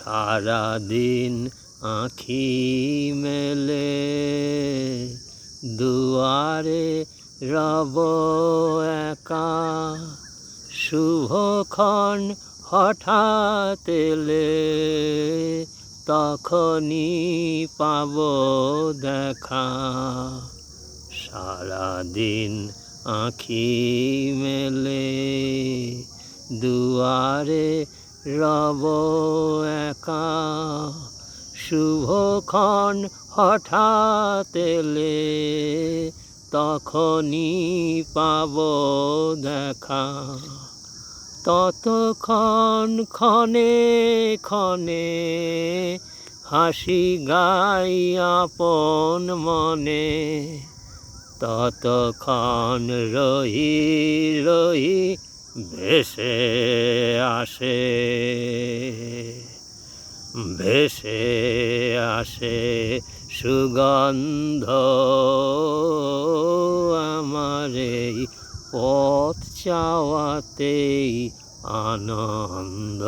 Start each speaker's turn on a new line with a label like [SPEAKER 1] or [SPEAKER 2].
[SPEAKER 1] সারাদিন আঁখি মেলে দুয়ারে রব একা, শুভক্ষণ হঠাৎ এলে তখনই পাব দেখা। সারাদিন আঁখি মেলে দুয়ারে রব একা, শুভক্ষণ হঠাৎ এলে তখনই পাব দেখা। ততক্ষণ ক্ষণে ক্ষণে হাসি গাই আপন মনে, ততক্ষণ রহি রহি ভেসে আসে ভেসে আসে সুগন্ধ আমার এই পথ চাওয়াতেই আনন্দ।